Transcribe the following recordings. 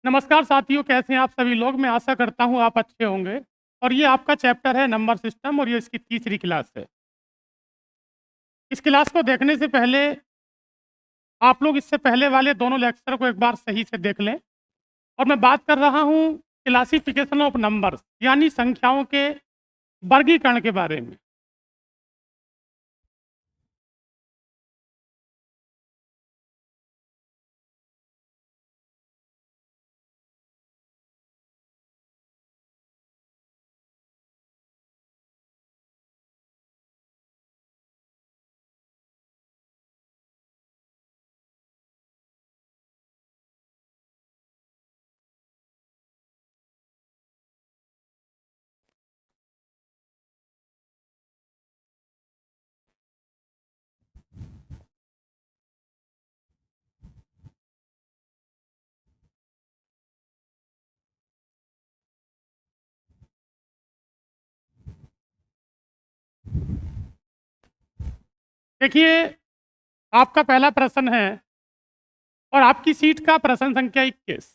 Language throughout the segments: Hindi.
नमस्कार साथियों, कैसे हैं आप सभी लोग? मैं आशा करता हूँ आप अच्छे होंगे। और ये आपका चैप्टर है नंबर सिस्टम और ये इसकी तीसरी क्लास है। इस क्लास को देखने से पहले आप लोग इससे पहले वाले दोनों लेक्चर को एक बार सही से देख लें। और मैं बात कर रहा हूँ क्लासिफिकेशन ऑफ नंबर्स, यानी संख्याओं के वर्गीकरण के बारे में। देखिए, आपका पहला प्रश्न है और आपकी सीट का प्रश्न संख्या 21।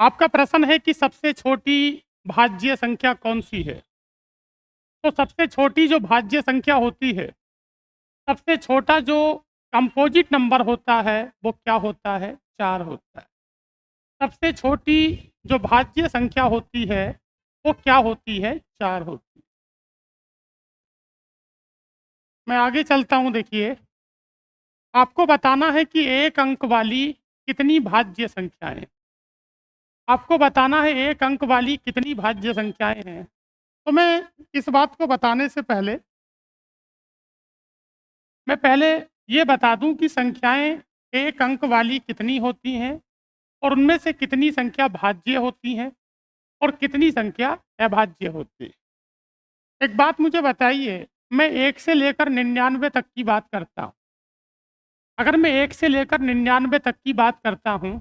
आपका प्रश्न है कि सबसे छोटी भाज्य संख्या कौन सी है? तो सबसे छोटी जो भाज्य संख्या होती है, सबसे छोटा जो कंपोजिट नंबर होता है वो क्या होता है? 4 होता है। सबसे छोटी जो भाज्य संख्या होती है वो क्या होती है? 4 होती है। मैं आगे चलता हूँ। देखिए, आपको बताना है कि एक अंक वाली कितनी भाज्य संख्याएं, आपको बताना है एक अंक वाली कितनी भाज्य संख्याएं हैं। तो मैं इस बात को बताने से पहले मैं पहले ये बता दूं कि संख्याएं एक अंक वाली कितनी होती हैं और उनमें से कितनी संख्या भाज्य होती हैं और कितनी संख्या अभाज्य होती है। एक बात मुझे बताइए, मैं 1 से लेकर 99 तक की बात करता हूँ। अगर मैं 1 से लेकर 99 तक की बात करता हूँ,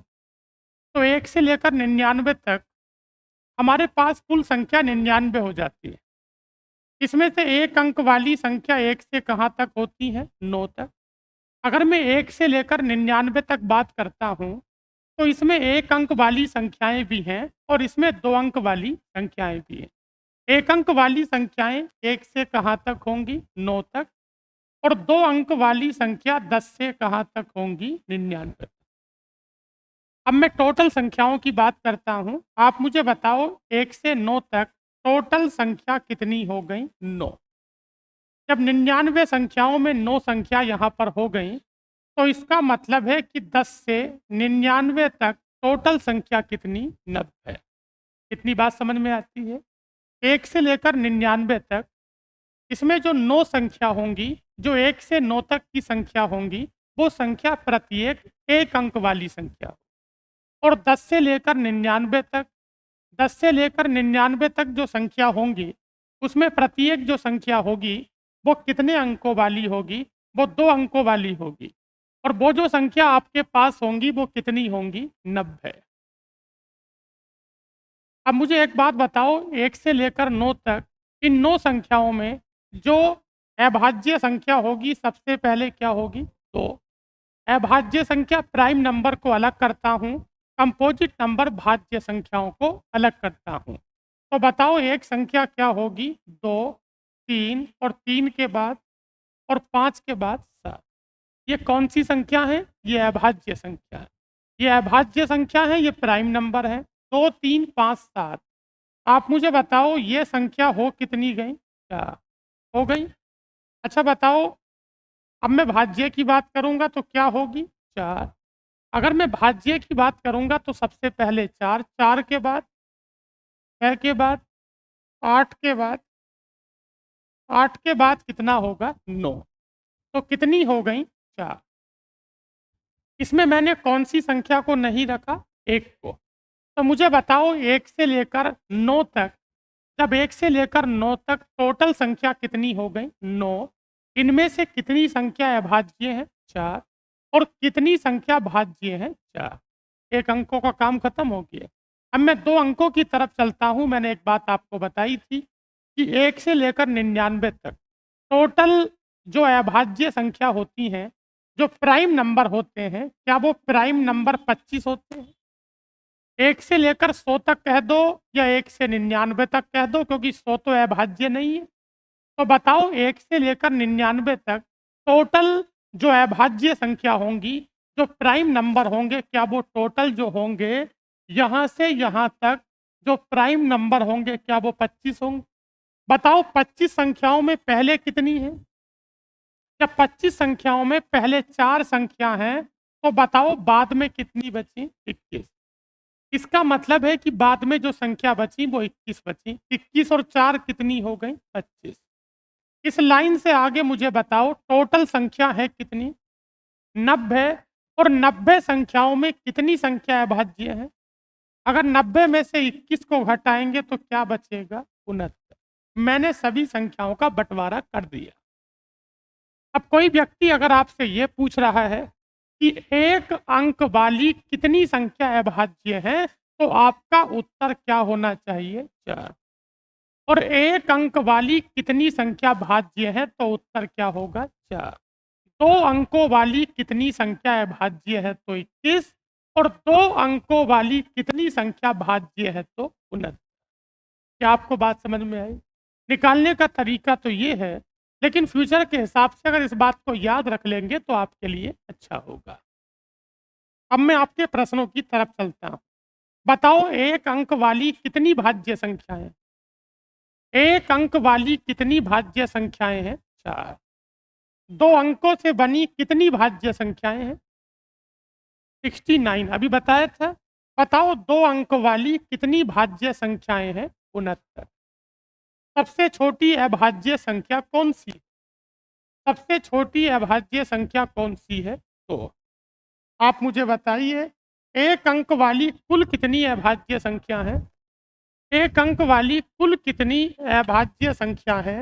तो 1 से लेकर 99 तक हमारे पास कुल संख्या 99 हो जाती है। इसमें से एक अंक वाली संख्या 1 से कहाँ तक होती है? 9 तक। अगर मैं 1 से लेकर 99 तक बात करता हूँ, तो इसमें एक अंक वाली संख्याएँ भी हैं और इसमें 2 अंक वाली संख्याएँ भी हैं। एक अंक वाली संख्याएँ 1 से कहाँ तक होंगी? 9 तक। और 2 अंक वाली संख्या 10 से कहाँ तक होंगी? 99 तक। अब मैं टोटल संख्याओं की बात करता हूँ। आप मुझे बताओ 1 से 9 तक टोटल संख्या कितनी हो गई? 9। जब 99 संख्याओं में 9 संख्या यहाँ पर हो गई, तो इसका मतलब है कि 10 से 99 तक टोटल संख्या कितनी? 90। कितनी बात समझ में आती है? 1 से लेकर 99 तक इसमें जो 9 संख्या होंगी, जो 1 से 9 तक की संख्या होंगी, वो संख्या प्रत्येक एक अंक वाली संख्या। और 10 से लेकर 99 तक 10 से लेकर 99 तक जो संख्या होंगी, उसमें प्रत्येक जो संख्या होगी, वो कितने अंकों वाली होगी? वो 2 अंकों वाली होगी। और वो जो संख्या आपके पास होंगी, वो कितनी होंगी? 90। अब मुझे एक बात बताओ, 1 से लेकर 9 तक इन 9 संख्याओं में जो अभाज्य संख्या होगी, सबसे पहले क्या होगी? 2। अभाज्य संख्या प्राइम नंबर को अलग करता हूँ, कंपोजिट नंबर भाज्य संख्याओं को अलग करता हूँ। तो बताओ एक संख्या क्या होगी? 2, 3 और 3 के बाद और 5 के बाद 7। ये कौन सी संख्या है? ये अभाज्य संख्या है। ये अभाज्य संख्या है, ये प्राइम नंबर है। 2, 3, 5, 7। आप मुझे बताओ ये संख्या हो कितनी गई? 4 हो गई। अच्छा बताओ, अब मैं भाज्य की बात करूंगा तो क्या होगी? 4। अगर मैं भाज्य की बात करूंगा तो सबसे पहले 4, 4 के बाद 6 के बाद 8 के बाद 8 के बाद कितना होगा? 9। तो कितनी हो गई? 4। इसमें मैंने कौन सी संख्या को नहीं रखा? 1 को। तो मुझे बताओ 1 से लेकर 9 तक, जब 1 से लेकर 9 तक टोटल संख्या कितनी हो गई? 9। इनमें से कितनी संख्या अभाज्य है? 4। और कितनी संख्या भाज्य है? 4। एक अंकों का काम खत्म हो गया। अब मैं 2 अंकों की तरफ चलता हूँ। मैंने एक बात आपको बताई थी कि 1 से लेकर 99 तक टोटल जो अभाज्य संख्या होती हैं, जो प्राइम नंबर होते हैं, क्या वो प्राइम नंबर 25 होते हैं? 1 से लेकर 100 तक कह दो या 1 से 99 तक कह दो, क्योंकि 100 तो अभाज्य नहीं है। तो बताओ 1 से लेकर 99 तक टोटल जो अभाज्य संख्या होंगी, जो प्राइम नंबर होंगे, क्या वो टोटल जो होंगे यहाँ से यहाँ तक जो प्राइम नंबर होंगे, क्या वो 25 होंगे? बताओ 25 संख्याओं में पहले कितनी है? जब 25 संख्याओं में पहले 4 संख्या हैं, तो बताओ बाद में कितनी बची? 21। इसका मतलब है कि बाद में जो संख्या बची वो 21 बची। 21 और 4 कितनी हो गई? 25। इस लाइन से आगे मुझे बताओ टोटल संख्या है कितनी? 90। और 90 संख्याओं में कितनी संख्या अभाज्य है? अगर 90 में से 21 को घटाएंगे तो क्या बचेगा? 69। मैंने सभी संख्याओं का बंटवारा कर दिया। अब कोई व्यक्ति अगर आपसे ये पूछ रहा है कि एक अंक वाली कितनी संख्या अभाज्य है, तो आपका उत्तर क्या होना चाहिए? 4। और एक अंक वाली कितनी संख्या भाज्य है, तो उत्तर क्या होगा? 4। 2 अंकों वाली कितनी संख्या अभाज्य है? तो 21। और 2 अंकों वाली कितनी संख्या भाज्य है? तो 69। क्या आपको बात समझ में आई? निकालने का तरीका तो ये है, लेकिन फ्यूचर के हिसाब से अगर इस बात को याद रख लेंगे तो आपके लिए अच्छा होगा। अब मैं आपके प्रश्नों की तरफ चलता हूँ। बताओ एक अंक वाली कितनी भाज्य संख्याएं? एक अंक वाली कितनी भाज्य संख्याएं हैं? 4। 2 अंकों से बनी कितनी भाज्य संख्याएं हैं? 69 अभी बताया था। बताओ 2 अंक वाली कितनी भाज्य संख्याएं हैं? 69। सबसे छोटी अभाज्य संख्या कौन सी? सबसे छोटी अभाज्य संख्या कौन सी है? तो आप मुझे बताइए, एक अंक वाली कुल कितनी अभाज्य संख्या है? एक अंक वाली कुल कितनी अभाज्य संख्या है?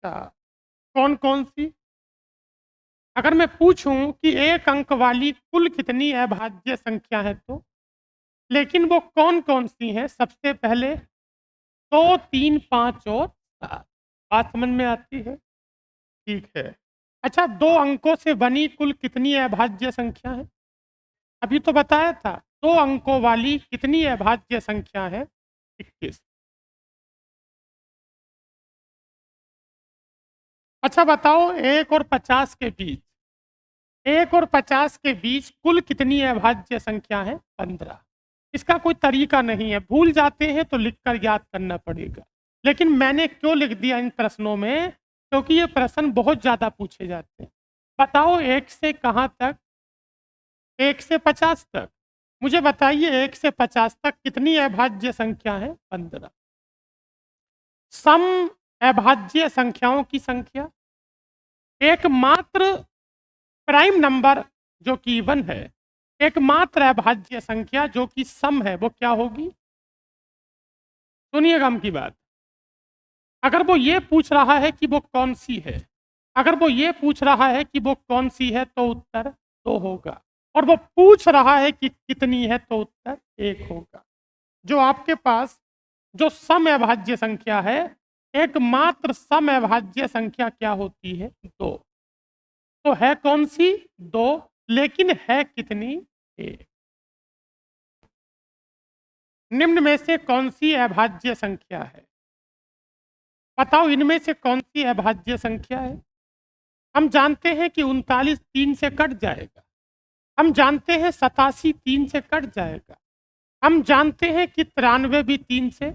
कौन कौन सी? अगर मैं पूछूं कि एक अंक वाली कुल कितनी अभाज्य संख्या है, तो लेकिन वो कौन कौन सी हैं? सबसे पहले 2, 3, 5 और 7। बात समझ में आती है? ठीक है। अच्छा, 2 अंकों से बनी कुल कितनी अभाज्य संख्या है? अभी तो बताया था। 2 अंकों वाली कितनी अभाज्य संख्या है? 21। अच्छा बताओ 1 और 50 के बीच, 1 और 50 के बीच कुल कितनी अभाज्य संख्या है? 15। इसका कोई तरीका नहीं है, भूल जाते हैं तो लिखकर याद करना पड़ेगा। लेकिन मैंने क्यों लिख दिया इन प्रश्नों में? क्योंकि ये प्रश्न बहुत ज़्यादा पूछे जाते हैं। बताओ 1 से कहाँ तक? 1 से 50 तक। मुझे बताइए 1 से 50 तक कितनी अभाज्य संख्या है? 15। सम अभाज्य संख्याओं की संख्या, एकमात्र प्राइम नंबर जो कि इवन है, एकमात्र अभाज्य संख्या जो कि सम है, वो क्या होगी? सुनिएगा हम की बात। अगर वो ये पूछ रहा है कि वो कौन सी है, अगर वो ये पूछ रहा है कि वो कौन सी है, तो उत्तर 2 होगा। और वो पूछ रहा है कि कितनी है, तो उत्तर 1 होगा। जो आपके पास जो सम अभाज्य संख्या है, एकमात्र सम अभाज्य संख्या क्या होती है? 2। तो है कौन सी? 2। लेकिन है कितनी? 1। निम्न में से कौन सी अभाज्य संख्या है? बताओ इनमें से कौन सी अभाज्य संख्या है? हम जानते हैं कि 39 3 से कट जाएगा। हम जानते हैं 87 3 से कट जाएगा। हम जानते हैं कि 93 भी 3 से,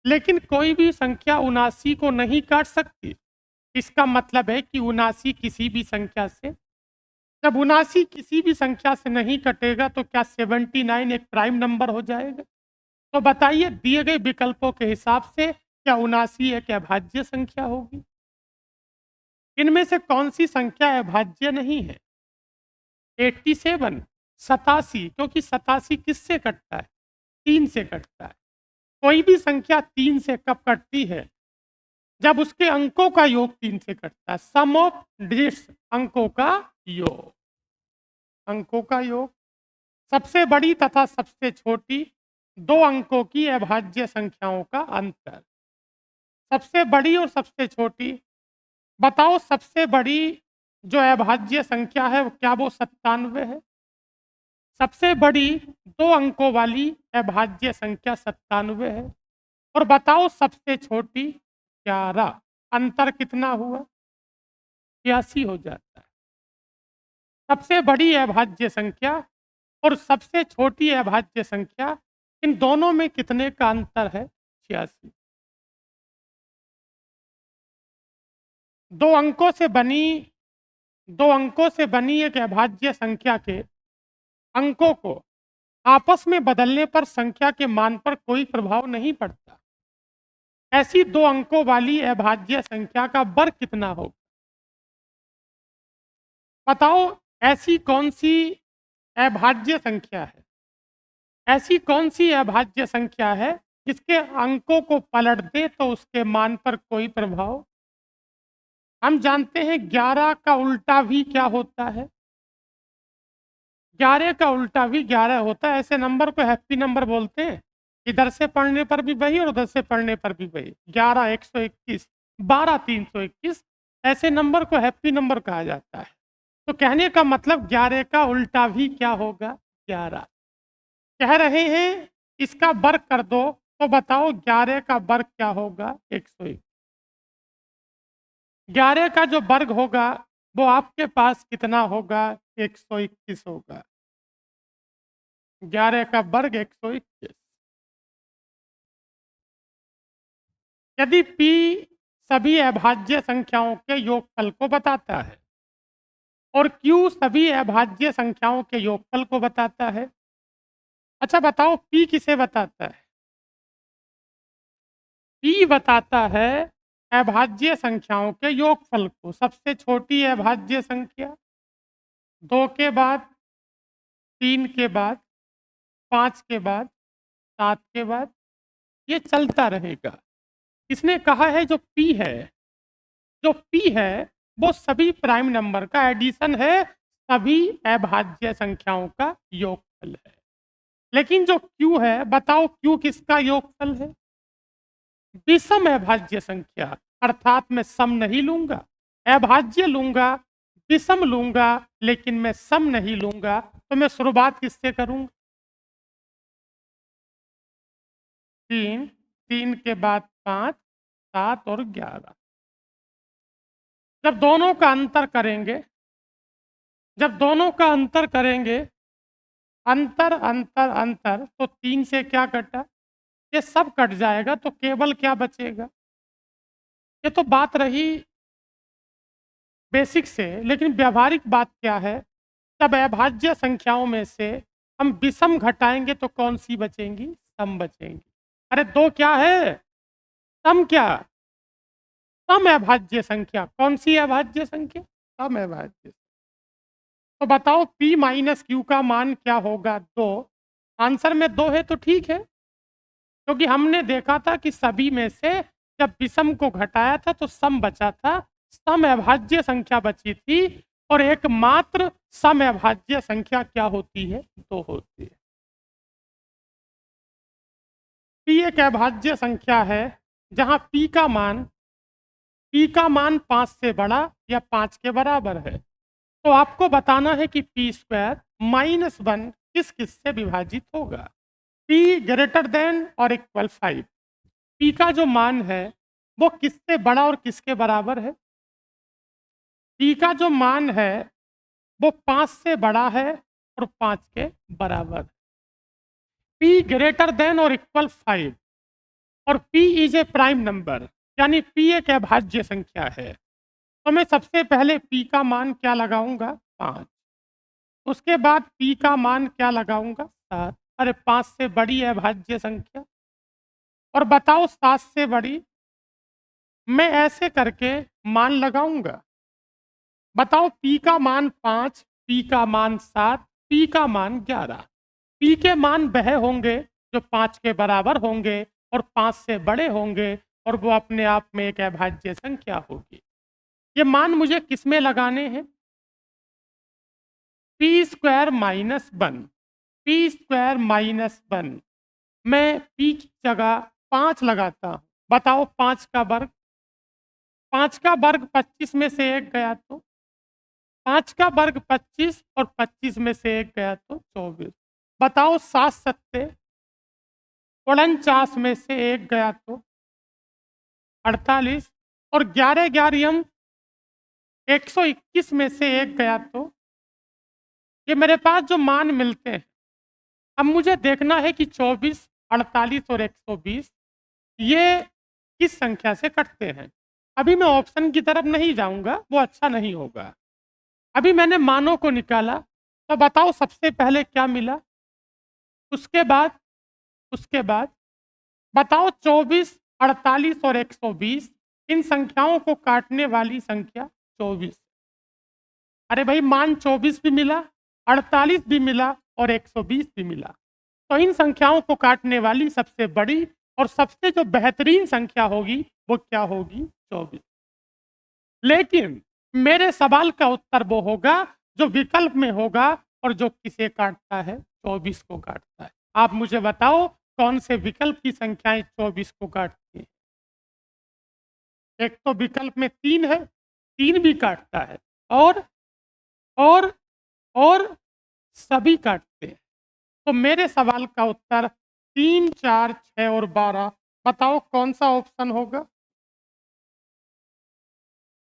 लेकिन कोई भी संख्या 79 को नहीं काट सकती। इसका मतलब है कि 79 किसी भी संख्या से, जब 79 किसी भी संख्या से नहीं कटेगा तो क्या 79 एक प्राइम नंबर हो जाएगा? तो बताइए दिए गए विकल्पों के हिसाब से क्या 79 एक अभाज्य संख्या होगी? इनमें से कौन सी संख्या अभाज्य नहीं है? 87, 87, क्योंकि 87 किससे कटता है? 3 से कटता है। कोई भी संख्या 3 से कब कटती है? जब उसके अंकों का योग 3 से कटता है। सम ऑफ डिजिट्स, अंकों का योग। अंकों का योग। सबसे बड़ी तथा सबसे छोटी 2 अंकों की अभाज्य संख्याओं का अंतर। सबसे बड़ी और सबसे छोटी। बताओ सबसे बड़ी जो अभाज्य संख्या है, क्या वो 97 है? सबसे बड़ी 2 अंकों वाली अभाज्य संख्या 97 है। और बताओ सबसे छोटी 11। अंतर कितना हुआ? 86 हो जाता है। सबसे बड़ी अभाज्य संख्या और सबसे छोटी अभाज्य संख्या, इन दोनों में कितने का अंतर है? 86। 2 अंकों से बनी 2 अंकों से बनी एक अभाज्य संख्या के अंकों को आपस में बदलने पर संख्या के मान पर कोई प्रभाव नहीं पड़ता। ऐसी 2 अंकों वाली अभाज्य संख्या का वर्ग कितना होगा? बताओ ऐसी कौन सी अभाज्य संख्या है? ऐसी कौन सी अभाज्य संख्या है जिसके अंकों को पलट दे तो उसके मान पर कोई प्रभाव? हम जानते हैं 11 का उल्टा भी क्या होता है? 11 का उल्टा भी 11 होता है। ऐसे नंबर को हैप्पी नंबर बोलते हैं। इधर से पढ़ने पर भी वही और उधर से पढ़ने पर भी वही। 11 121, 12 321, ऐसे नंबर को हैप्पी नंबर कहा जाता है। तो कहने का मतलब 11 का उल्टा भी क्या होगा? 11। कह रहे हैं इसका वर्ग कर दो, तो बताओ 11 का वर्ग क्या होगा? 121। 11 का जो वर्ग होगा वो आपके पास कितना होगा? 121 होगा। 11 का वर्ग 121। यदि p सभी अभाज्य संख्याओं के योगफल को बताता है और q सभी अभाज्य संख्याओं के योगफल को बताता है। अच्छा बताओ p किसे बताता है? p बताता है अभाज्य संख्याओं के योगफल को। सबसे छोटी अभाज्य संख्या 2 के बाद, 3 के बाद, 5 के बाद, 7 के बाद, ये चलता रहेगा। इसने कहा है जो p है वो सभी प्राइम नंबर का एडिशन है, सभी अभाज्य संख्याओं का योगफल है। लेकिन जो q है, बताओ q किसका योगफल है? विषम अभाज्य संख्या, अर्थात मैं सम नहीं लूंगा, अभाज्य लूंगा, विषम लूंगा, लेकिन मैं सम नहीं लूंगा। तो मैं शुरुआत किससे करूंगा? 3, 3 के बाद 5, 7 और 11। जब दोनों का अंतर करेंगे, अंतर अंतर अंतर, तो 3 से क्या कटा? ये सब कट जाएगा, तो केवल क्या बचेगा? ये तो बात रही बेसिक से, लेकिन व्यावहारिक बात क्या है? तब अभाज्य संख्याओं में से हम विषम घटाएंगे तो कौन सी बचेंगी? सम बचेंगी। अरे 2 क्या है? सम क्या? सम अभाज्य संख्या। कौन सी अभाज्य संख्या? सम अभाज्य। तो बताओ p माइनस क्यू का मान क्या होगा? 2। आंसर में 2 है तो ठीक है, क्योंकि हमने देखा था कि सभी में से जब विषम को घटाया था तो सम बचा था, सम अभाज्य संख्या बची थी। और एकमात्र सम अभाज्य संख्या क्या होती है? 2 होती है। p एक अभाज्य संख्या है जहां p का मान 5 से बड़ा या 5 के बराबर है। तो आपको बताना है कि p² माइनस 1 किस किस से विभाजित होगा? p ग्रेटर देन और इक्वल 5। p का जो मान है वो किससे बड़ा और किसके बराबर है? p का जो मान है वो 5 से बड़ा है और 5 के बराबर। p ग्रेटर देन और इक्वल 5 और p is a prime number, यानी p एक अभाज्य संख्या है। तो मैं सबसे पहले p का मान क्या लगाऊंगा? 5। उसके बाद p का मान क्या लगाऊंगा? 7। अरे 5 से बड़ी अभाज्य संख्या। और बताओ 7 से बड़ी? मैं ऐसे करके मान लगाऊंगा। बताओ p का मान 5, p का मान 7, p का मान 11। p के मान वह होंगे जो 5 के बराबर होंगे और 5 से बड़े होंगे, और वो अपने आप में एक अभाज्य संख्या होगी। ये मान मुझे किस में लगाने हैं? p² minus 1। p² minus 1। मैं p की जगह 5 लगाता हूं। बताओ 5 का वर्ग? 5 का वर्ग 25 में से 1 गया तो 5 का वर्ग 25 और 25 में से 1 गया तो 24। बताओ 7 सत्ते 49 में से 1 गया तो 48 और 11 ग्यारहम 121 में से 1 गया तो ये मेरे पास जो मान मिलते हैं। अब मुझे देखना है कि 24, 48 और 120 ये किस संख्या से कटते हैं। अभी मैं ऑप्शन की तरफ नहीं जाऊंगा, वो अच्छा नहीं होगा। अभी मैंने मानों को निकाला, तो बताओ सबसे पहले क्या मिला, उसके बाद बताओ 24, 48 और 120 इन संख्याओं को काटने वाली संख्या 24। अरे भाई मान 24 भी मिला, 48 भी मिला और 120 भी मिला, तो इन संख्याओं को काटने वाली सबसे बड़ी और सबसे जो बेहतरीन संख्या होगी वो क्या होगी, 24। लेकिन मेरे सवाल का उत्तर वो होगा जो विकल्प में होगा और जो किसे काटता है, 24 को काटता है। आप मुझे बताओ कौन से विकल्प की संख्याएं 24 को काटती हैं। एक तो विकल्प में 3 है, 3 भी काटता है और और और सभी काटते हैं। तो मेरे सवाल का उत्तर 3, 4, 6 और 12। बताओ कौन सा ऑप्शन होगा,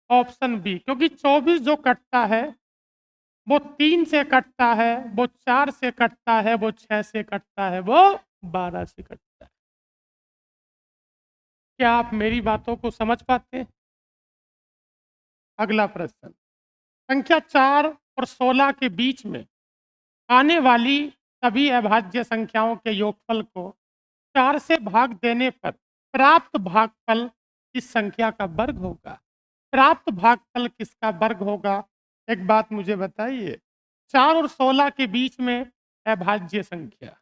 ऑप्शन बी, क्योंकि 24 जो कटता है वो 3 से कटता है, वो 4 से कटता है, वो 6 से कटता है, वो 12 से कटता है। क्या आप मेरी बातों को समझ पाते हैं? अगला प्रश्न, संख्या 4 और 16 के बीच में आने वाली सभी अभाज्य संख्याओं के योगफल को 4 से भाग देने पर प्राप्त भागफल किस संख्या का वर्ग होगा। प्राप्त भागफल किसका वर्ग होगा, एक बात मुझे बताइए। 4 और 16 के बीच में अभाज्य संख्या,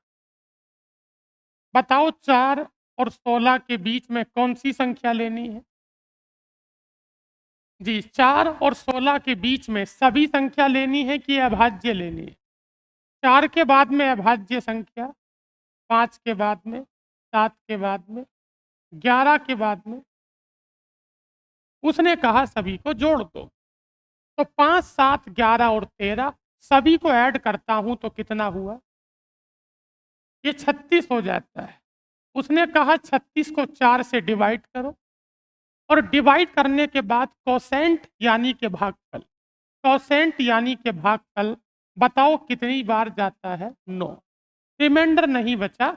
बताओ 4 और 16 के बीच में कौन सी संख्या लेनी है। जी, 4 और 16 के बीच में सभी संख्या लेनी है कि अभाज्य लेनी है। 4 के बाद में अभाज्य संख्या, 5 के बाद में, 7 के बाद में, 11 के बाद में। उसने कहा सभी को जोड़ दो, तो 5, 7, 11 और 13 सभी को ऐड करता हूं तो कितना हुआ, ये 36 हो जाता है। उसने कहा 36 को 4 से डिवाइड करो और डिवाइड करने के बाद कोसेंट यानी के भागफल, कोसेंट यानी के भागफल बताओ कितनी बार जाता है, 9। रिमाइंडर नहीं बचा,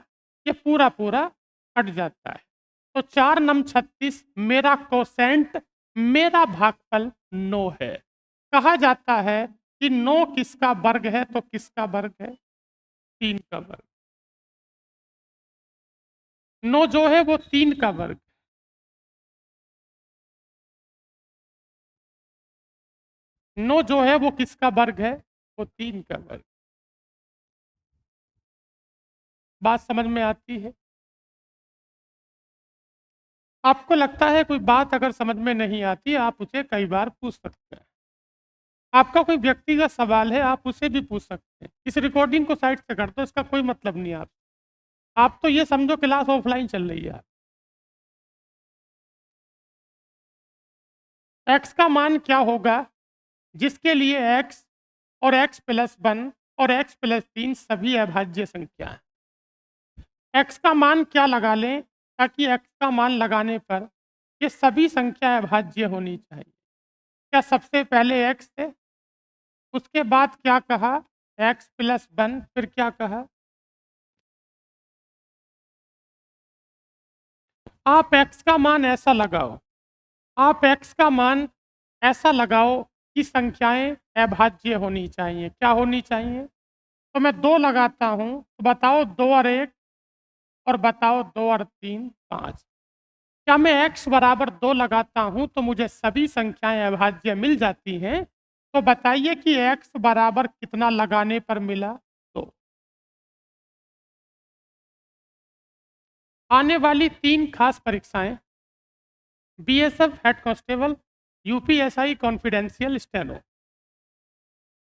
ये पूरा पूरा कट जाता है। तो 4 नम 36 मेरा कोसेंट, मेरा भागफल 9 है। कहा जाता है कि 9 किसका वर्ग है, तो किसका वर्ग है, 3 का वर्ग। 9 जो है वो 3 का वर्ग, 9 जो है वो किसका वर्ग है, वो 3 का वर्ग। बात समझ में आती है? आपको लगता है कोई बात अगर समझ में नहीं आती आप उसे कई बार पूछ सकते हैं। आपका कोई व्यक्तिगत सवाल है आप उसे भी पूछ सकते हैं। इस रिकॉर्डिंग को साइड से कर दो, इसका कोई मतलब नहीं। आप तो ये समझो क्लास ऑफलाइन चल रही है। एक्स का मान क्या होगा जिसके लिए एक्स और एक्स प्लस 1 और एक्स प्लस 3 सभी अभाज्य संख्या हैं। एक्स का मान क्या लगा लें ताकि एक्स का मान लगाने पर ये सभी संख्या अभाज्य होनी चाहिए। क्या सबसे पहले एक्स है, उसके बाद क्या कहा, एक्स प्लस 1, फिर क्या कहा, आप एक्स का मान ऐसा लगाओ, आप एक्स का मान ऐसा लगाओ कि संख्याएं अभाज्य होनी चाहिए। क्या होनी चाहिए, तो मैं 2 लगाता हूं तो बताओ 2 और 1 और बताओ 2 और 3 5। क्या मैं x बराबर 2 लगाता हूं तो मुझे सभी संख्याएं अभाज्य मिल जाती हैं। तो बताइए कि x बराबर कितना लगाने पर मिला, 2। आने वाली 3 खास परीक्षाएं, BSF head constable, UPSI confidential steno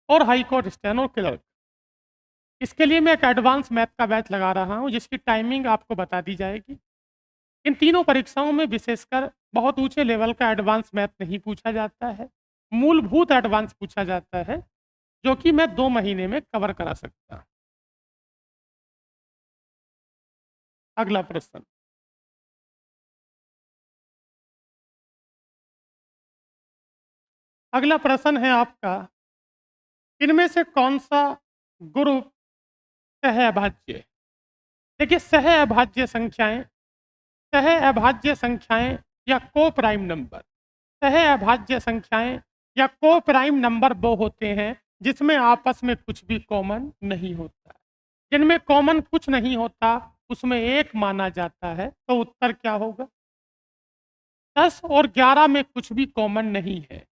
और हाई कोर्ट स्टेनो क्लर्क, इसके लिए मैं एक एडवांस मैथ का बैच लगा रहा हूं जिसकी टाइमिंग आपको बता दी जाएगी। इन तीनों परीक्षाओं में विशेषकर बहुत ऊंचे लेवल का एडवांस मैथ नहीं पूछा जाता है, मूलभूत एडवांस पूछा जाता है, जो कि मैं 2 महीने में कवर करा सकता। अगला प्रश्न। अगला प्रश्न है आपका, इनमें से कौन-सा ग्रुप सह-अभाज्य? देखिए, सह-अभाज्य संख्याएँ या को-प्राइम नंबर। सह-अभाज्य संख्याएँ या को-प्राइम नंबर वो होते हैं जिसमें आपस में कुछ भी कॉमन नहीं होता। जिनमें कॉमन कुछ नहीं होता, उसमें 1 माना जाता है, तो उत्तर क्या होगा? 10 और 11 में कुछ भी कॉमन नहीं है।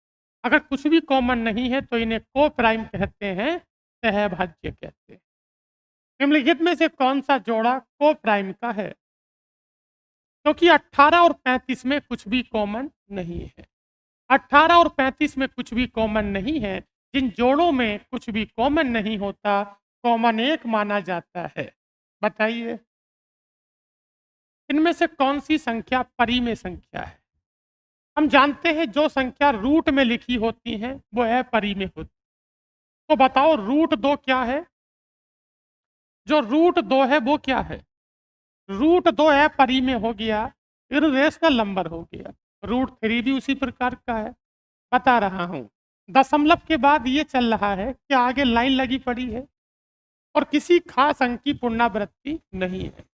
अगर कुछ भी कॉमन नहीं है, तो इन्हें को-प्राइम कहते हैं, सह-अभाज्य कहते हैं। निम्नलिखित में से कौन-सा जोड़ा को-प्राइम का है? क्योंकि 18 और 35 में कुछ भी कॉमन नहीं है। 18 और 35 में कुछ भी कॉमन नहीं है। जिन जोड़ों में कुछ भी कॉमन नहीं होता, कॉमन 1 माना जाता है। बताइए, इनमें से कौन-सी संख्या परिमेय संख्या है? हम जानते हैं जो संख्या रूट में लिखी होती हैं, वो अपरिमेय होती है। तो बताओ रूट 2 क्या है? जो रूट 2 है वो क्या है? रूट 2 अपरिमेय हो गया, इर्रेशनल नंबर हो गया। रूट 3 भी उसी प्रकार का है। बता रहा हूँ। दशमलव के बाद ये चल रहा है कि आगे लाइन लगी पड़ी है और किसी खास अंक की पुनरावृत्ति नहीं है।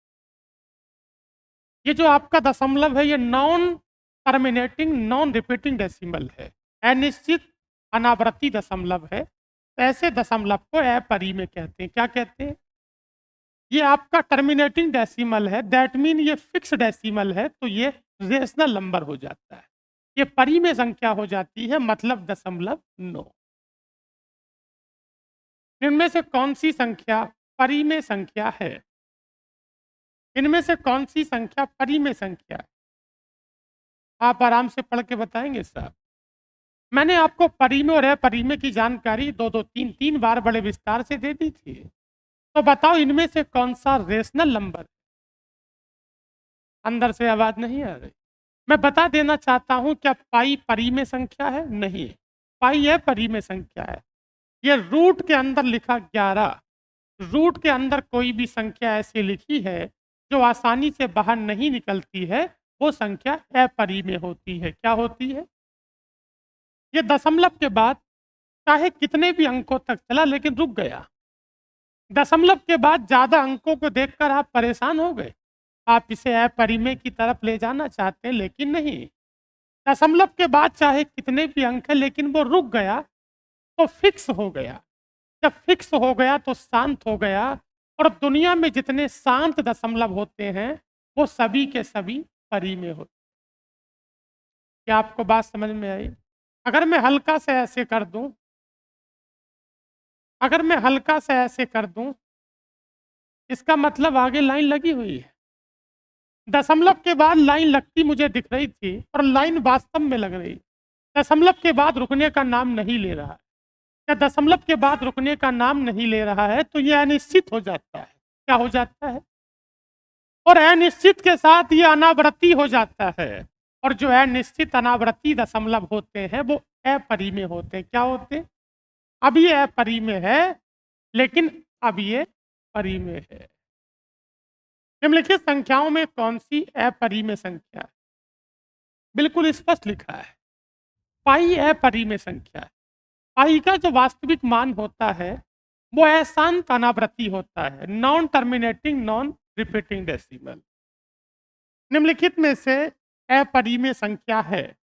ये जो आपका दशमलव है, ये non terminating non repeating decimal है, अनिश्चित अनावृत्ति दशमलव है। ऐसे दशमलव को अपरिमेय कहते हैं। क्या कहते हैं? ये आपका टर्मिनेटिंग डेसिमल है, दैट मीन ये फिक्स डेसिमल है, तो ये रेशनल नंबर हो जाता है। ये परिमेय संख्या हो जाती है, मतलब 0.9। इनमें से कौन सी संख्या परिमेय संख्या है? इनमें से कौन सी संख्या परिमेय संख्या है? आप आराम से पढ़ के बताएंगे साहब। मैंने आपको परिमेय और अपरिमेय की जानकारी 2-2, 3-3 बार बड़े विस्तार से दे दी थी। तो बताओ इनमें से कौन सा रेशनल नंबर? अंदर से आवाज नहीं आ रही। मैं बता देना चाहता हूं, क्या पाई परिमेय संख्या है? नहीं, पाई अपरिमेय संख्या है। ये रूट के अंदर लिखा 11, रूट के अंदर कोई भी संख्या ऐसी लिखी है जो आसानी से बाहर नहीं निकलती है, वो संख्या अपरिमेय होती है। क्या होती है? ये दशमलव के बाद चाहे कितने भी अंकों तक चला, लेकिन रुक गया। दशमलव के बाद ज्यादा अंकों को देखकर आप परेशान हो गए। आप इसे अपरिमेय की तरफ ले जाना चाहते हैं, लेकिन नहीं। दशमलव के बाद चाहे कितने भी अंक है, लेकिन वो रुक गया तो फिक्स हो गया। जब फिक्स हो गया तो शांत हो गया। और दुनिया में जितने शांत दशमलव होते हैं, वो सभी के सभी परिमेय होते हैं। क्या आपको बात समझ में आई? अगर मैं हल्का से ऐसे कर दूं, अगर मैं हल्का से ऐसे कर दूं, इसका मतलब आगे लाइन लगी हुई है। दशमलव के बाद लाइन लगती मुझे दिख रही थी, और लाइन वास्तव में लग रही। दशमलव के बाद रुकने का नाम नहीं ले रहा है। या दशमलव के बाद रुकने का नाम नहीं ले रहा है, तो यह अनिश्चित हो जाता है। क्या हो जाता है? और अनिश्चित के साथ ये अनावृत्ति हो जाता है। और जो अनिश्चित अनावृत्ति दशमलव होते हैं, वो अपरिमेय होते हैं। क्या होते हैं? अब ये अपरिमेय है, लेकिन अब ये परिमेय है। निम्नलिखित संख्याओं में कौन सी अपरिमेय संख्या है? बिल्कुल स्पष्ट लिखा है, पाई अपरिमेय संख्या है। पाई का जो वास्तविक मान होता है, वो अशांत अनावृत्ति होता है, non terminating non repeating decimal. निम्नलिखित में से अपरिमेय संख्या है।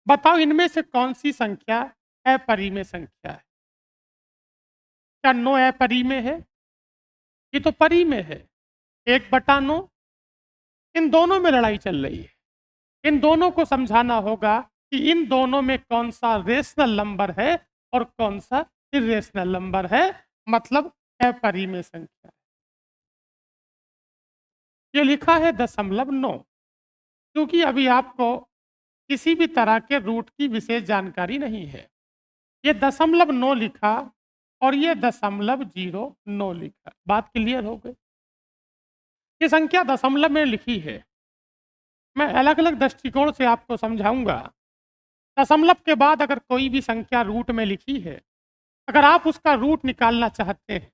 बताओ इनमें से कौन सी संख्या अपरिमेय संख्या है? क्या 9 अपरिमेय है? ये तो परिमेय है। 1/9। इन दोनों में लड़ाई चल रही है। इन दोनों को समझाना होगा कि इन दोनों में कौन सा रेशनल नंबर है और कौन सा इरेशनल नंबर है, मतलब अपरिमेय संख्या। ये लिखा है 0.9, क्योंकि अभी आपको किसी भी तरह के रूट की विशेष जानकारी नहीं है। ये 0.9 लिखा और ये 0.09 लिखा। बात क्लियर हो गई? ये संख्या दशमलव में लिखी है। मैं अलग अलग दृष्टिकोण से आपको समझाऊंगा। दशमलव के बाद अगर कोई भी संख्या रूट में लिखी है, अगर आप उसका रूट निकालना चाहते हैं,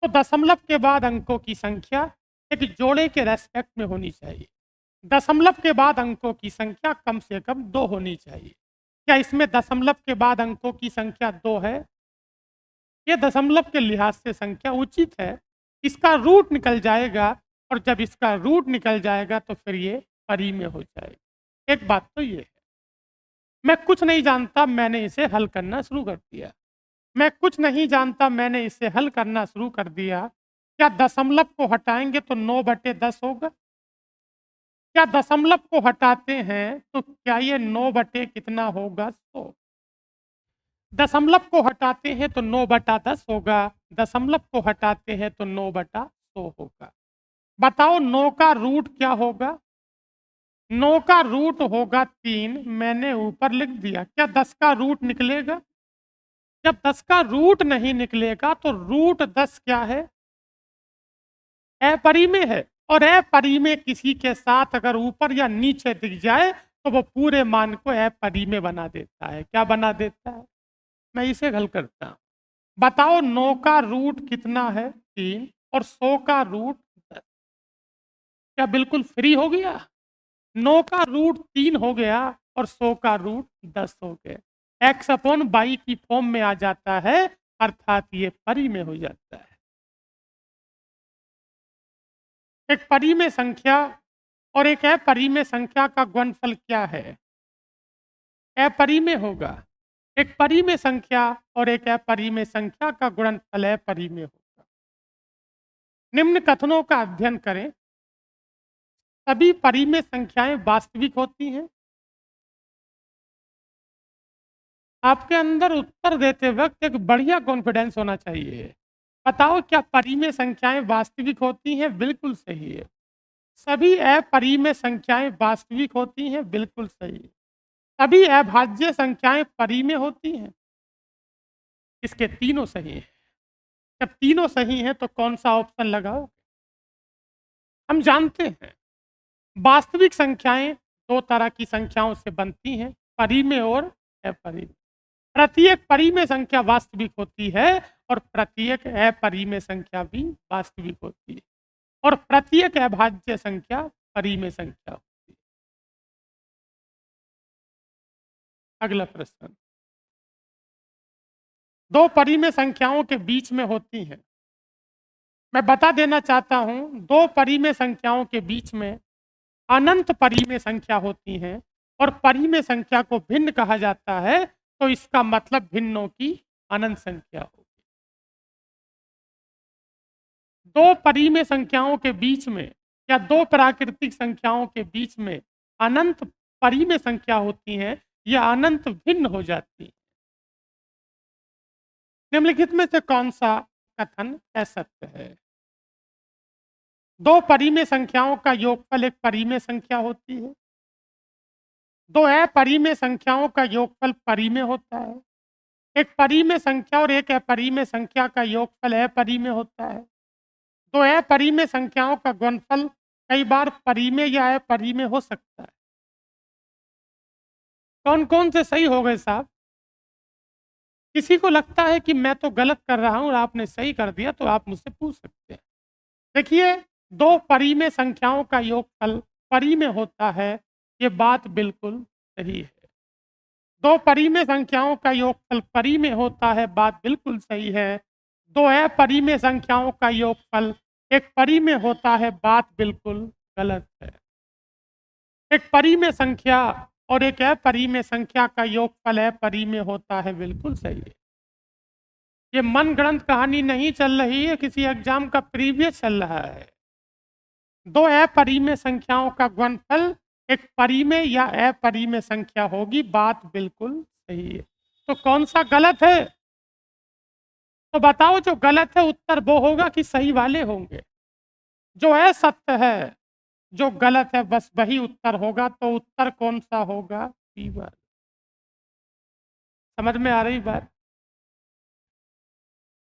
तो दशमलव के बाद अंकों की संख्या एक जोड़े के रेस्पेक्ट में होनी चाहिए। दशमलव के बाद अंकों की संख्या कम से कम 2 होनी चाहिए। क्या इसमें दशमलव के बाद अंकों की संख्या 2 है? ये दशमलव के लिहाज से संख्या उचित है। इसका रूट निकल जाएगा, और जब इसका रूट निकल जाएगा तो फिर ये परिमेय हो जाएगा। एक बात तो ये है। मैं कुछ नहीं जानता, मैंने इसे हल करना शुरू कर दिया। मैं कुछ नहीं जानता, मैंने इसे हल करना शुरू कर दिया। क्या दशमलव को हटाएंगे तो 9/10 होगा? क्या दशमलव को हटाते हैं तो क्या ये 9 कितना होगा? 100। दशमलव को हटाते हैं तो 9/10 होगा। दशमलव को हटाते हैं तो 9/100 होगा। बताओ 9 का रूट क्या होगा? 9 का रूट होगा 3। मैंने ऊपर लिख दिया। क्या 10 का रूट निकलेगा? जब 10 का रूट नहीं निकलेगा तो रूट 10 क्या है? अपरिमेय है। और अपरिमेय किसी के साथ अगर ऊपर या नीचे दिख जाए तो वो पूरे मान को अपरिमेय बना देता है। क्या बना देता है? मैं इसे हल करता हूं। बताओ 9 का रूट कितना है? 3। और 100 का रूट 10। क्या बिल्कुल फ्री हो गया? 9 का रूट 3 हो गया और 100 का रूट 10 हो गया। x/y की फॉर्म में आ जाता है, अर्थात ये परिमेय हो जाता है। एक परिमेय संख्या और एक अपरिमेय संख्या का गुणनफल क्या है? अपरिमेय होगा। एक परिमेय संख्या और एक अपरिमेय संख्या का गुणनफल अपरिमेय होगा। निम्न कथनों का अध्ययन करें। सभी परिमेय संख्याएं वास्तविक होती हैं। आपके अंदर उत्तर देते वक्त एक बढ़िया कॉन्फिडेंस होना चाहिए। बताओ क्या परिमेय संख्याएं वास्तविक होती हैं? बिल्कुल सही है। सभी अपरिमेय संख्याएं वास्तविक होती हैं? बिल्कुल सही है। सभी अभाज्य संख्याएं परिमेय होती हैं? इसके तीनों सही हैं। जब तीनों सही हैं तो कौन सा ऑप्शन लगाओ? हम जानते हैं वास्तविक संख्याएं दो तरह की संख्याओं से बनती हैं, परिमेय और अपरिमेय। प्रत्येक परिमेय संख्या वास्तविक होती है और प्रत्येक अपरिमेय संख्या भी वास्तविक होती है, और प्रत्येक अभाज्य संख्या परिमेय संख्या होती है। अगला प्रश्न। दो परिमेय संख्याओं के बीच में होती हैं। मैं बता देना चाहता हूं, दो परिमेय संख्याओं के बीच में अनंत परिमेय संख्या होती हैं, और परिमेय संख्या को भिन्न कहा जाता है, तो इसका मतलब भिन्नों की अनंत संख्या होगी। दो परिमेय संख्याओं के बीच में या दो प्राकृतिक संख्याओं के बीच में अनंत परिमेय संख्या होती हैं, यह अनंत भिन्न हो जाती है। निम्नलिखित में से कौन सा कथन असत्य है? दो परिमेय संख्याओं का योगफल एक परिमेय संख्या होती है। दो अपरिमेय संख्याओं का योगफल परिमेय होता है। एक परिमेय संख्या और एक अपरिमेय संख्या का योगफल अपरिमेय होता है। दो अपरिमेय संख्याओं का गुणनफल कई बार परिमेय या अपरिमेय हो सकता है। कौन कौन से सही हो गए साहब? किसी को लगता है कि मैं तो गलत कर रहा हूं और आपने सही कर दिया, तो आप मुझसे पूछ सकते हैं। देखिए, दो परिमेय संख्याओं का योगफल परिमेय होता है, ये बात बिल्कुल सही है। दो परिमेय संख्याओं का योगफल परिमेय होता है, बात बिल्कुल सही है। दो अपरिमेय संख्याओं का योगफल एक परिमेय होता है, बात बिल्कुल गलत है। एक परिमेय संख्या और एक अपरिमेय संख्या का योगफल अपरिमेय होता है, बिल्कुल सही है। ये मनगढ़ंत कहानी नहीं चल रही है, किसी एग्जाम का प्रीवियस चल रहा है। दो अपरिमेय संख्याओं का गुणनफल एक परिमेय या अपरिमेय संख्या होगी, बात बिल्कुल सही है। तो कौन सा गलत है? तो बताओ, जो गलत है उत्तर वो होगा कि सही वाले होंगे? जो असत्य है, जो गलत है, बस वही उत्तर होगा। तो उत्तर कौन सा होगा? बी वाला। समझ में आ रही बात?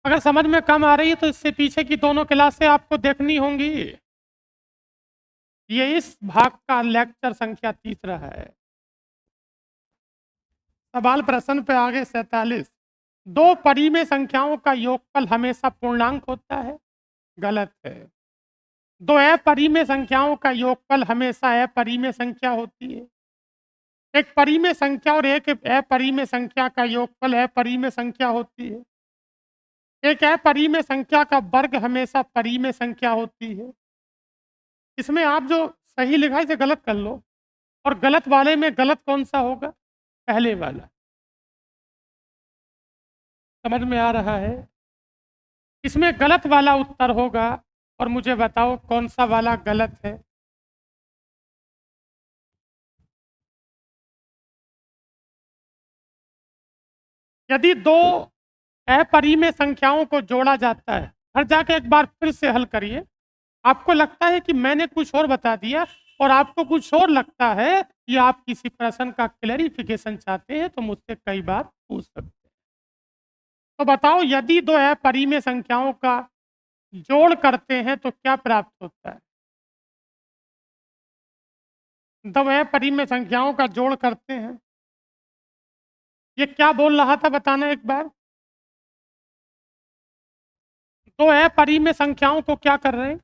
अगर समझ में कम आ रही है तो इससे पीछे की दोनों क्लासें आपको देखनी होंगी। ये इस भाग का लेक्चर संख्या 3 है। सवाल प्रश्न पे आगे 47। दो परिमेय संख्याओं का योगफल हमेशा पूर्णांक होता है। गलत है। दो अपरिमेय संख्याओं का योगफल हमेशा अपरिमेय संख्या होती है। एक परिमेय संख्या और एक अपरिमेय संख्या का योगफल अपरिमेय संख्या होती है। एक अपरिमेय संख्या का वर्ग हमेशा परिमेय संख्या होती है। इसमें आप जो सही लिखा है इसे गलत कर लो, और गलत वाले में गलत कौन सा होगा? पहले वाला। समझ में आ रहा है? इसमें गलत वाला उत्तर होगा, और मुझे बताओ कौन सा वाला गलत है। यदि दो अपरिमेय संख्याओं को जोड़ा जाता है, घर जाके एक बार फिर से हल करिए। आपको लगता है कि मैंने कुछ और बता दिया और आपको कुछ और लगता है कि आप किसी प्रश्न का क्लैरिफिकेशन चाहते हैं, तो मुझसे कई बार पूछ सकते हैं। तो बताओ, यदि दो अपरिमेय संख्याओं का जोड़ करते हैं तो क्या प्राप्त होता है? दो अपरिमेय संख्याओं का जोड़ करते हैं, ये क्या बोल रहा था बताना एक बार। दो अपरिमेय संख्याओं को क्या कर रहे हैं?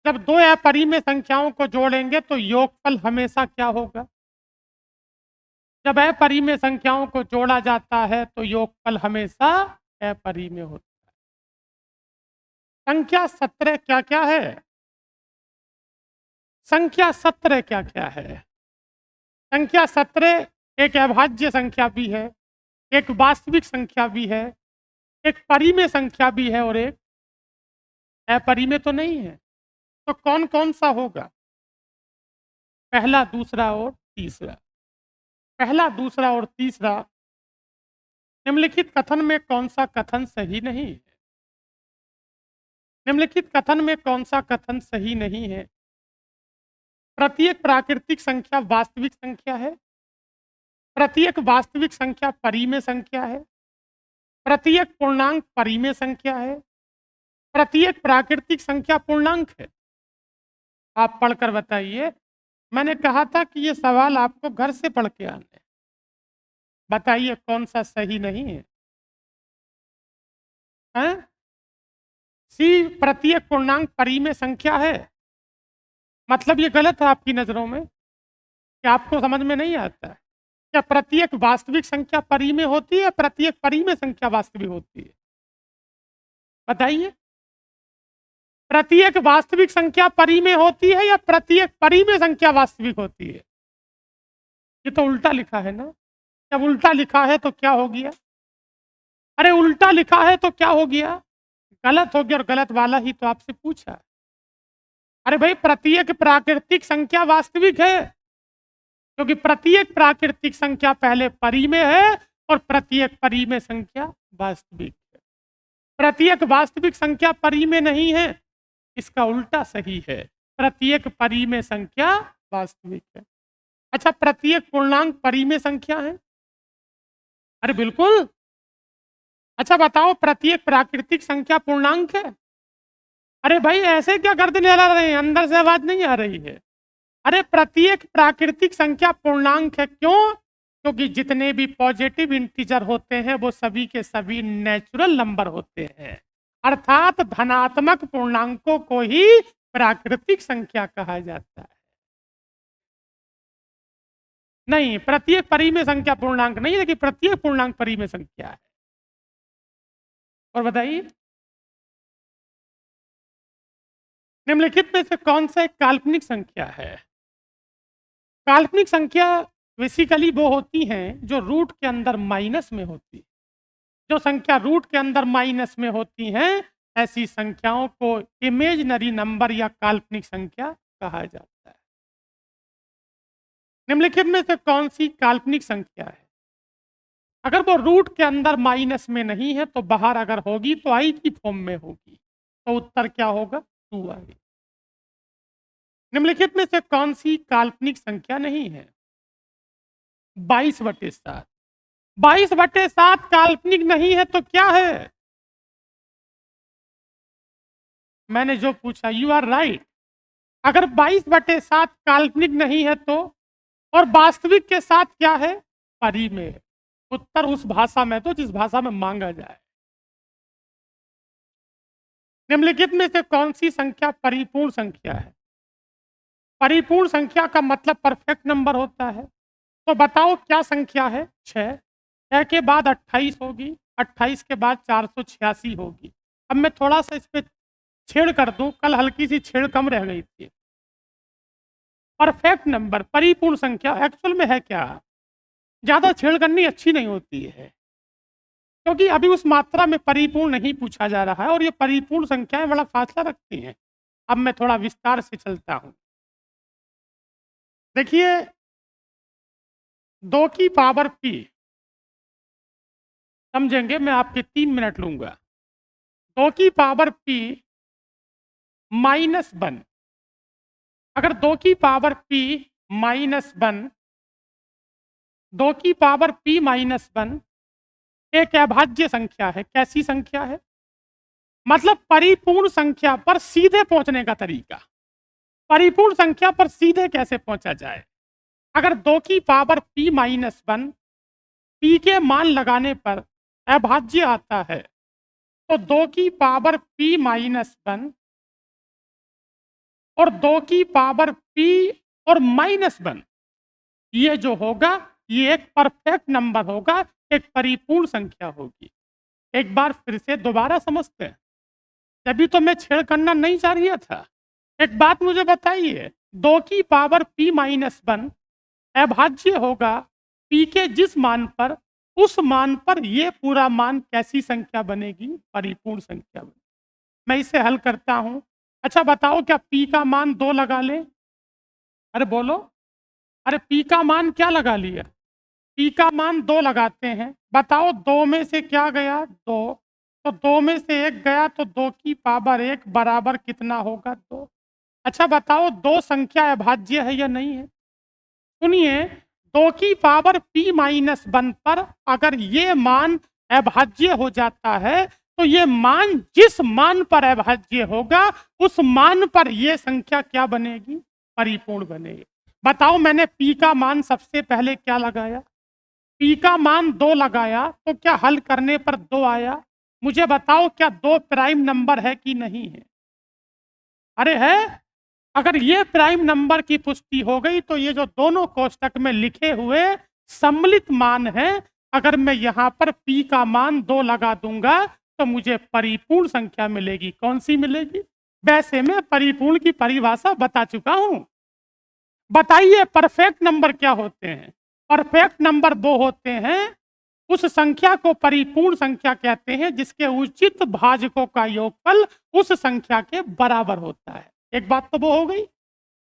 जब दो अपरिमेय संख्याओं को जोड़ेंगे तो योगफल हमेशा क्या होगा? जब अपरिमेय संख्याओं को जोड़ा जाता है तो योगफल हमेशा अपरिमेय होता है। संख्या 17 क्या क्या है? संख्या 17 क्या क्या है? संख्या 17 एक अभाज्य संख्या भी है, एक वास्तविक संख्या भी है, एक परिमेय संख्या भी है, और एक अपरिमेय तो नहीं है। तो कौन कौन सा होगा? पहला, दूसरा और तीसरा। पहला, दूसरा और तीसरा। निम्नलिखित कथन में कौन सा कथन सही नहीं है? निम्नलिखित कथन में कौन सा कथन सही नहीं है? प्रत्येक प्राकृतिक संख्या वास्तविक संख्या है। प्रत्येक वास्तविक संख्या परिमेय संख्या है। प्रत्येक पूर्णांक परिमेय संख्या है। प्रत्येक प्राकृतिक संख्या पूर्णांक है। आप पढ़कर बताइए। मैंने कहा था कि ये सवाल आपको घर से पढ़ के आने। बताइए कौन सा सही नहीं है? हैं? सी प्रत्येक पूर्णांक परिमेय संख्या है, मतलब ये गलत है आपकी नजरों में? क्या आपको समझ में नहीं आता है? क्या प्रत्येक वास्तविक संख्या परिमेय होती है, प्रत्येक परिमेय संख्या वास्तविक होती है? बताइए। प्रत्येक वास्तविक संख्या परिमेय होती है या प्रत्येक परिमेय संख्या वास्तविक होती है? ये तो उल्टा लिखा है ना। जब उल्टा लिखा है तो क्या हो गया? अरे उल्टा लिखा है तो क्या हो गया? गलत हो गया, और गलत वाला ही तो आपसे पूछा। अरे भाई, प्रत्येक प्राकृतिक संख्या वास्तविक है, क्योंकि प्रत्येक प्राकृतिक संख्या पहले परिमेय है और प्रत्येक परिमेय संख्या वास्तविक है। प्रत्येक वास्तविक संख्या परिमेय नहीं है, इसका उल्टा सही है। प्रत्येक परिमेय संख्या वास्तविक है। अच्छा, प्रत्येक पूर्णांक परिमेय संख्या है? अरे बिल्कुल। अच्छा बताओ, प्रत्येक प्राकृतिक संख्या पूर्णांक है? अरे भाई, ऐसे क्या गर्दन हिला रहे हैं, अंदर से आवाज नहीं आ रही है? अरे प्रत्येक प्राकृतिक संख्या पूर्णांक है। क्यों? क्योंकि जितने भी पॉजिटिव इंटीजर होते हैं वो सभी के सभी नेचुरल नंबर होते हैं, अर्थात धनात्मक पूर्णांकों को ही प्राकृतिक संख्या कहा जाता है। नहीं, प्रत्येक परिमेय संख्या पूर्णांक नहीं, लेकिन प्रत्येक पूर्णांक परिमेय संख्या है। और बताइए, निम्नलिखित में से कौन सा एक काल्पनिक संख्या है? काल्पनिक संख्या बेसिकली वो होती हैं जो रूट के अंदर माइनस में होती है। जो संख्या रूट के अंदर माइनस में होती हैं, ऐसी संख्याओं को इमेजिनरी नंबर या काल्पनिक संख्या कहा जाता है। निम्नलिखित में से कौन सी काल्पनिक संख्या है? अगर वो रूट के अंदर माइनस में नहीं है तो बाहर अगर होगी तो आई की फॉर्म में होगी, तो उत्तर क्या होगा? 2i। निम्नलिखित में से कौन सी काल्पनिक संख्या नहीं है? 22/7। 22/7 काल्पनिक नहीं है तो क्या है? मैंने जो पूछा, यू आर राइट। अगर 22/7 काल्पनिक नहीं है तो, और वास्तविक के साथ क्या है? परी में, उत्तर उस भाषा में दो जिस भाषा में मांगा जाए। निम्नलिखित में से कौन सी संख्या परिपूर्ण संख्या है? परिपूर्ण संख्या का मतलब परफेक्ट नंबर होता है। तो बताओ क्या संख्या है? 6। 6 के बाद 28 होगी, 28 के बाद 486 होगी। अब मैं थोड़ा सा इस पे छेड़ कर दूं, कल हल्की सी छेड़ कम रह गई थी। परफेक्ट नंबर, परिपूर्ण संख्या एक्चुअल में है क्या? ज्यादा छेड़ करनी अच्छी नहीं होती है, क्योंकि अभी उस मात्रा में परिपूर्ण नहीं पूछा जा रहा है और ये परिपूर्ण संख्याएं बड़ा फासला रखती हैं। अब मैं थोड़ा विस्तार से चलता हूं। देखिए, 2 की पावर p, समझेंगे, मैं आपके 3 मिनट लूंगा। 2 की पावर p -1, अगर 2 की पावर p -1, 2 की पावर p -1 एक अभाज्य संख्या है। कैसी संख्या है? मतलब परिपूर्ण संख्या पर सीधे पहुंचने का तरीका। परिपूर्ण संख्या पर सीधे कैसे पहुंचा जाए? अगर 2 की पावर p -1 p के मान लगाने पर अभाज्य आता है, तो 2 की पावर p -1 और 2 की पावर p और -1, ये जो होगा ये एक परफेक्ट नंबर होगा, एक परिपूर्ण संख्या होगी। एक बार फिर से दोबारा समझते हैं, तभी तो मैं छेड़ करना नहीं चाह रहा था। एक बात मुझे बताइए, 2 की पावर p -1 अभाज्य होगा p के जिस मान पर, उस मान पर ये पूरा मान कैसी संख्या बनेगी? परिपूर्ण संख्या बनेगी। मैं इसे हल करता हूं। अच्छा बताओ, क्या p का मान 2 लगा ले? अरे बोलो, अरे p का मान क्या लगा लिया? p का मान 2 लगाते हैं। बताओ 2 में से क्या गया? 2। तो 2 में से 1 गया, तो 2 की पावर 1 बराबर कितना होगा? 2। अच्छा बताओ, 2 संख्या अभाज्य है या नहीं है? सुनिए, 2 की पावर p -1 पर अगर ये मान अभाज्य हो जाता है, तो ये मान जिस मान पर अभाज्य होगा, उस मान पर ये संख्या क्या बनेगी? परिपूर्ण बनेगी। बताओ, मैंने p का मान सबसे पहले क्या लगाया? p का मान 2 लगाया, तो क्या हल करने पर 2 आया? मुझे बताओ, क्या 2 प्राइम नंबर है कि नहीं है? अरे है। अगर ये प्राइम नंबर की पुष्टि हो गई, तो ये जो दोनों कोष्टक में लिखे हुए सम्मिलित मान हैं, अगर मैं यहां पर p का मान 2 लगा दूंगा, तो मुझे परिपूर्ण संख्या मिलेगी। कौन सी मिलेगी? वैसे मैं परिपूर्ण की परिभाषा बता चुका हूं। बताइए, परफेक्ट नंबर क्या होते हैं? परफेक्ट नंबर वो होते हैं, उस संख्या को परिपूर्ण संख्या कहते हैं जिसके उचित भाजकों का योगफल उस संख्या के बराबर होता है। एक बात तो वो हो गई।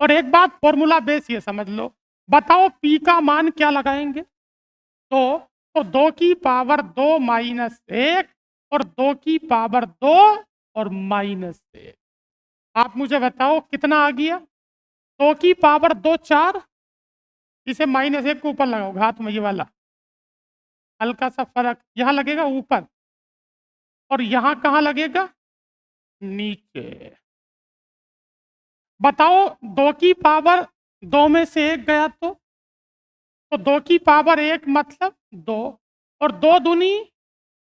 और एक बात फॉर्मूला बेस ये समझ लो। बताओ p का मान क्या लगाएंगे? तो 2 की पावर 2 -1 और 2 की पावर 2 और -1। आप मुझे बताओ कितना आ गया? 2 की पावर 2 4, इसे -1 के ऊपर लगाओ, घात में ये वाला हल्का सा फर्क यहां लगेगा ऊपर, और यहां कहां लगेगा? नीचे। बताओ, 2 की पावर 2 में से 1 गया, तो 2 की पावर 1 मतलब 2, और 2 दूनी,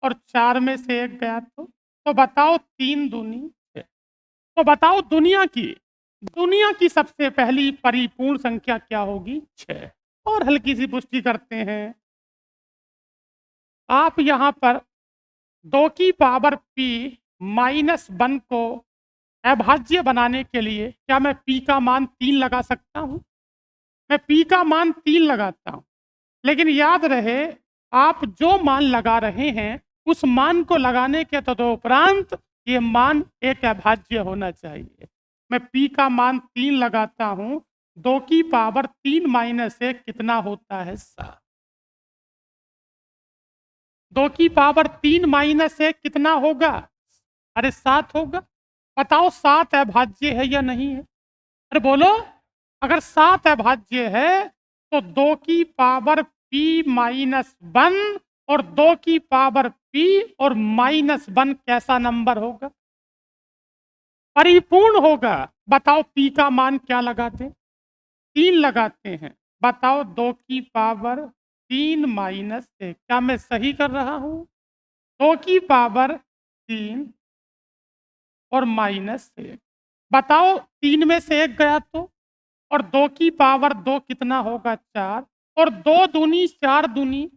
और 4 में से 1 गया, तो बताओ 3 दूनी 6। तो बताओ, दुनिया की सबसे पहली परिपूर्ण संख्या क्या होगी? 6। और हल्की सी पुष्टि करते हैं। आप यहां पर 2 की पावर p -1 को अभाज्य बनाने के लिए क्या मैं p का मान 3 लगा सकता हूं? मैं p का मान 3 लगाता हूं, लेकिन याद रहे, आप जो मान लगा रहे हैं, उस मान को लगाने के तदुपरांत ये मान एक अभाज्य होना चाहिए। मैं p का मान 3 लगाता हूं, 2 की पावर 3 -1 कितना होता है? 7। 2 की पावर 3 -1 कितना होगा? अरे 7 होगा। बताओ 7 अभाज्य है या नहीं है? अरे बोलो, अगर 7 अभाज्य है, तो 2 की पावर p -1 और 2 की पावर p और -1 कैसा नंबर होगा? परिपूर्ण होगा। बताओ p का मान क्या लगाते? 3 लगाते हैं। बताओ 2 की पावर 3 माइनस 1। क्या मैं सही कर रहा हूं? 2 की पावर 3 और माइनस 1। बताओ 3 में से 1 गया तो, और 2 की पावर 2 कितना होगा? 4, और 2 दूनी 4 दूनी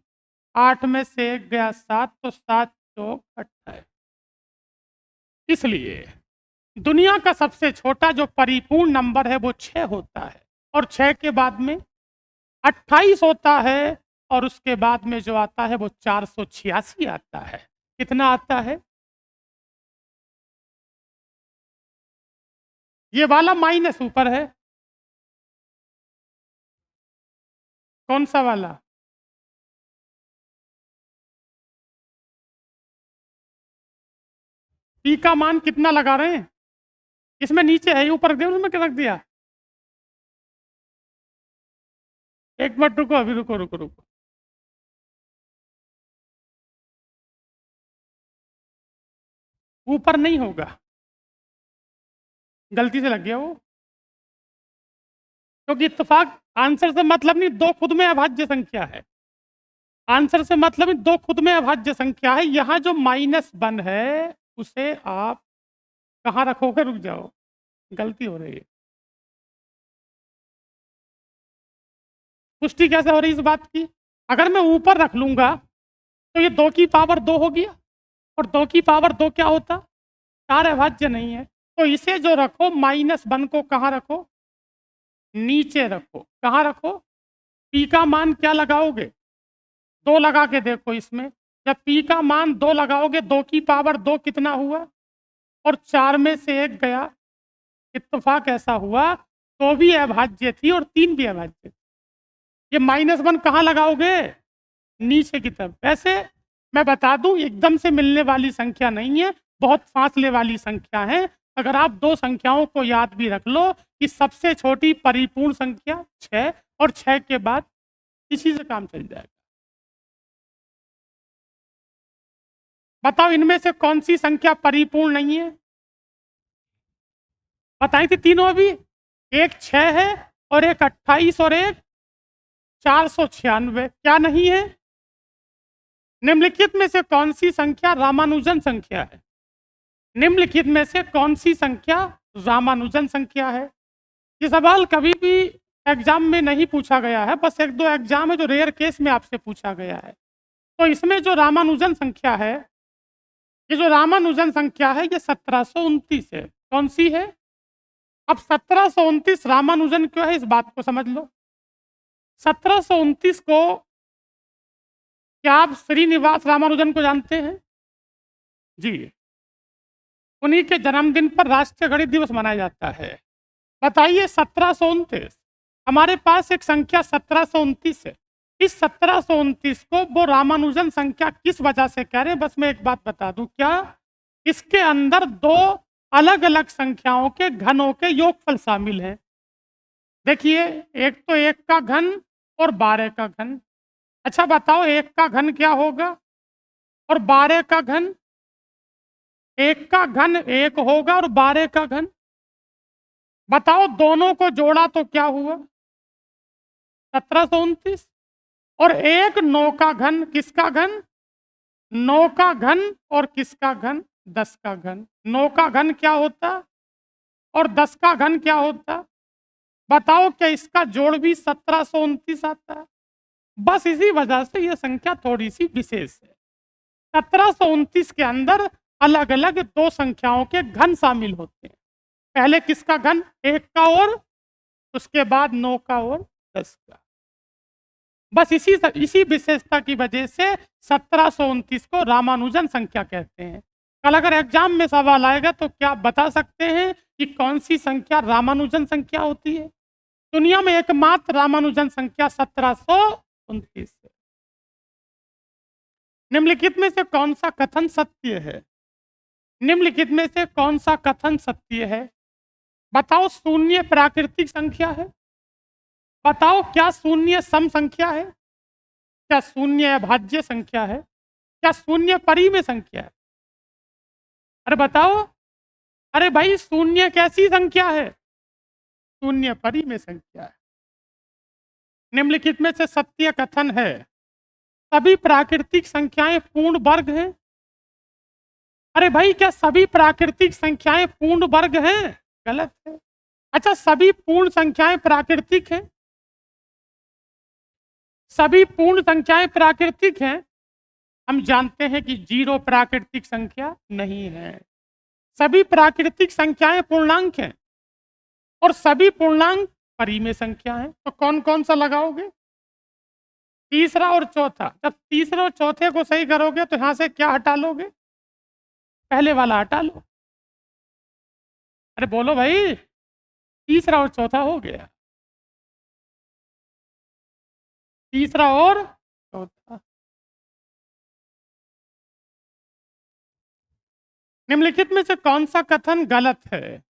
8 में से 1 गया 7, तो 7 चौक 28। इसलिए दुनिया का सबसे छोटा जो परिपूर्ण नंबर है वो 6 होता है, और 6 के बाद में 28 होता है, और उसके बाद में जो आता है वो 486 आता है। कितना आता है? ये वाला माइनस ऊपर है। कौन सा वाला? पी का मान कितना लगा रहे हैं? इसमें नीचे है, ऊपर रख दिया, उसमें क्या रख दिया? एक मिनट रुको, अभी रुको रुको रुको। ऊपर नहीं होगा, गलती से लग गया वो, क्योंकि इत्तेफाक आंसर से मतलब नहीं, दो खुद में अभाज्य संख्या है। आंसर से मतलब नहीं, दो खुद में अभाज्य संख्या है। यहाँ जो -1 है उसे आप कहाँ रखोगे? रुक जाओ, गलती हो रही है। पुष्टि कैसे हो रही है इस बात की? अगर मैं ऊपर रख लूंगा तो ये 2 की पावर 2 हो गया, और 2 की पावर 2 क्या होता? 4 अभाज्य नहीं है। तो इसे जो रखो, -1 को कहाँ रखो? नीचे रखो। कहाँ रखो? पी का मान क्या लगाओगे? 2 लगा के देखो इसमें। जब पी का मान 2 लगाओगे, 2 की पावर 2 कितना हुआ? और 4 में से 1 गया। इत्तेफाक ऐसा हुआ, 2 भी अभाज्य थी और 3 भी अभाज्य थी। ये -1 कहाँ लगाओगे? नीचे की तरफ। वैसे मैं बता दूं, एकदम से मिलने वाली संख्या नहीं है, बहुत फासले वाली संख्या है। अगर आप दो संख्याओं को याद भी रख लो कि सबसे छोटी परिपूर्ण संख्या 6, और 6 के बाद इसी से काम चल जाएगा। बताओ इनमें से कौन सी संख्या परिपूर्ण नहीं है? बताई थी तीनों अभी। एक 6 है, और एक 28, और एक 496। क्या नहीं है? निम्नलिखित में से कौन सी संख्या रामानुजन संख्या है? निम्नलिखित में से कौन सी संख्या रामानुजन संख्या है? ये सवाल कभी भी एग्जाम में नहीं पूछा गया है, बस एक दो एग्जाम है जो रेयर केस में आपसे पूछा गया है। तो इसमें जो रामानुजन संख्या है, ये जो रामानुजन संख्या है, ये 1729 है। कौन सी है? अब 1729 रामानुजन क्यों है, इस बात को समझ लो। 1729 को, क्या आप श्रीनिवास रामानुजन को जानते हैं? जी, उन्हीं के जन्मदिन पर राष्ट्रीय गणित दिवस मनाया जाता है। बताइए 1729, हमारे पास एक संख्या 1729 है। इस 1729 को वो रामानुजन संख्या किस वजह से कह रहे हैं? बस मैं एक बात बता दूं, क्या इसके अंदर दो अलग अलग संख्याओं के घनों के योगफल शामिल हैं। देखिए, एक तो 1 का घन और 12 का घन। अच्छा बताओ, 1 का घन क्या होगा और 12 का घन? 1 का घन 1 होगा और 12 का घन, बताओ दोनों को जोड़ा तो क्या हुआ? 1729। और एक 9 का घन, किसका घन? 9 का घन, और किसका घन? 10 का घन। 9 का घन क्या होता और 10 का घन क्या होता? बताओ, क्या इसका जोड़ भी 1729 आता है? बस इसी वजह से यह संख्या थोड़ी सी विशेष है। 1729 के अंदर अलग अलग दो संख्याओं के घन शामिल होते हैं। पहले किसका घन? 1 का, और उसके बाद 9 का और 10 का। बस इसी विशेषता की वजह से 1729 को रामानुजन संख्या कहते हैं। कल अगर एग्जाम में सवाल आएगा तो क्या आप बता सकते हैं कि कौन सी संख्या रामानुजन संख्या होती है? दुनिया में एकमात्र रामानुजन संख्या 1729 है। निम्नलिखित में से कौन सा कथन सत्य है? निम्नलिखित में से कौन सा कथन सत्य है? बताओ, शून्य प्राकृतिक संख्या है? बताओ, क्या शून्य सम संख्या है? क्या शून्य अभाज्य संख्या है? क्या शून्य परिमेय संख्या है? अरे बताओ। अरे भाई, शून्य कैसी संख्या है? शून्य परिमेय संख्या है। निम्नलिखित में से सत्य कथन है? सभी प्राकृतिक संख्याएं पूर्ण वर्ग हैं? अरे भाई, क्या सभी प्राकृतिक संख्याएं पूर्ण वर्ग हैं? गलत है। अच्छा, सभी पूर्ण संख्याएं प्राकृतिक हैं? सभी पूर्ण संख्याएं प्राकृतिक हैं? हम जानते हैं कि 0 प्राकृतिक संख्या नहीं है। सभी प्राकृतिक संख्याएं पूर्णांक हैं और सभी पूर्णांक परिमेय संख्या हैं। तो कौन कौन सा लगाओगे? तीसरा और चौथा। जब तीसरे और चौथे को सही करोगे तो यहां से क्या हटा लोगे? पहले वाला हटा लो। अरे बोलो भाई, तीसरा और चौथा हो गया। तीसरा और चौथा। निम्नलिखित में से कौन सा कथन गलत है?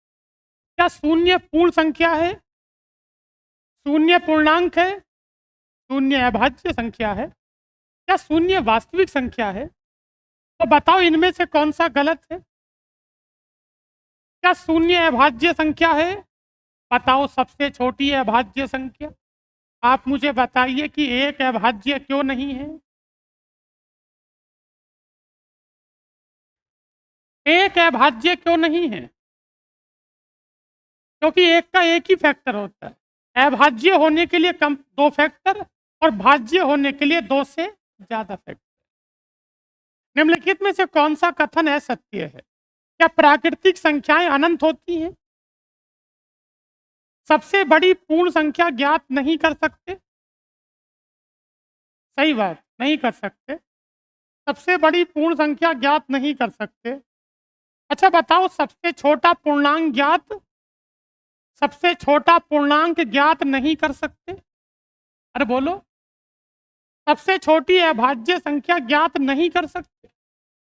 क्या शून्य पूर्ण संख्या है? शून्य पूर्णांक है? शून्य अभाज्य संख्या है? क्या शून्य वास्तविक संख्या है? तो बताओ इनमें से कौन सा गलत है? क्या शून्य अभाज्य संख्या है? बताओ सबसे छोटी अभाज्य संख्या। आप मुझे बताइए कि एक अभाज्य क्यों नहीं है? एक अभाज्य क्यों नहीं है? क्योंकि एक का एक ही फैक्टर होता है। अभाज्य होने के लिए कम 2 फैक्टर और भाज्य होने के लिए 2 से ज्यादा फैक्टर। निम्नलिखित में से कौन सा कथन असत्य है? क्या प्राकृतिक संख्याएं अनंत होती हैं? सबसे बड़ी पूर्ण संख्या ज्ञात नहीं कर सकते? सही बात, नहीं कर सकते। सबसे बड़ी पूर्ण संख्या ज्ञात नहीं कर सकते। अच्छा बताओ, सबसे छोटा पूर्णांक ज्ञात? सबसे छोटा पूर्णांक ज्ञात नहीं कर सकते? अरे बोलो। सबसे छोटी अभाज्य संख्या ज्ञात नहीं कर सकते?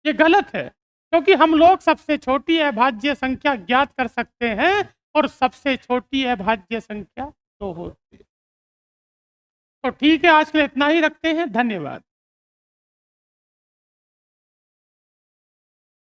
ये गलत है, क्योंकि हम लोग सबसे छोटी अभाज्य संख्या ज्ञात कर सकते हैं और सबसे छोटी अभाज्य संख्या 2 होती है। तो ठीक है, आज के लिए इतना ही रखते हैं। धन्यवाद।